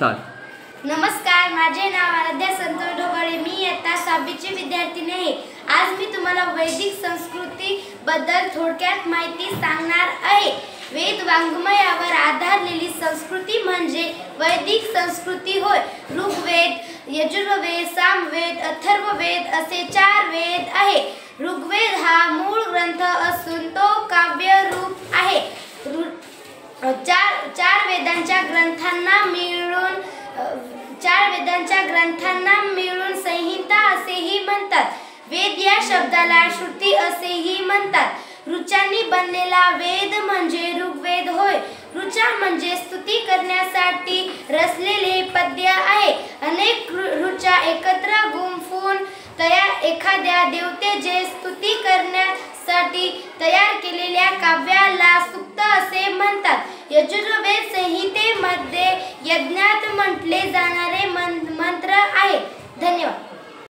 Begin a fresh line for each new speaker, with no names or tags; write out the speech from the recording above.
Start.
नमस्कार, माझे नाव आराध्या संतोष ढोबळे। मी इयत्ता 6वी ची विद्यार्थिनी आहे। आज मी तुम्हाला वैदिक संस्कृती बद्दल थोडक्यात माहिती सांगणार आहे। वेद वाङ्मयावर आधारलेली संस्कृती म्हणजे वैदिक संस्कृती होय। ऋग्वेद, यजुर्वेद, सामवेद, अथर्ववेद असे 4 वेद आहे। ऋग्वेद हा मूळ ग्रंथ असून तो काव्य रूप आहे। चार वेदांच्या ग्रंथांना संहिता असेही म्हणतात। वेद या शब्दाला श्रुती असेही म्हणतात। ऋचांनी बनलेला वेद म्हणजे ऋग्वेद होय। ऋचा म्हणजे स्तुती करण्यासाठी रचलेले पद्य आहे। अनेक ऋचा एकत्र गुंफून एखाद्या देवतेची स्तुती करण्यासाठी तयार केलेल्या काव्याला सूक्त असे म्हणतात। यजुर्वेद संहितेमध्ये यज्ञात म्हटले जाणारे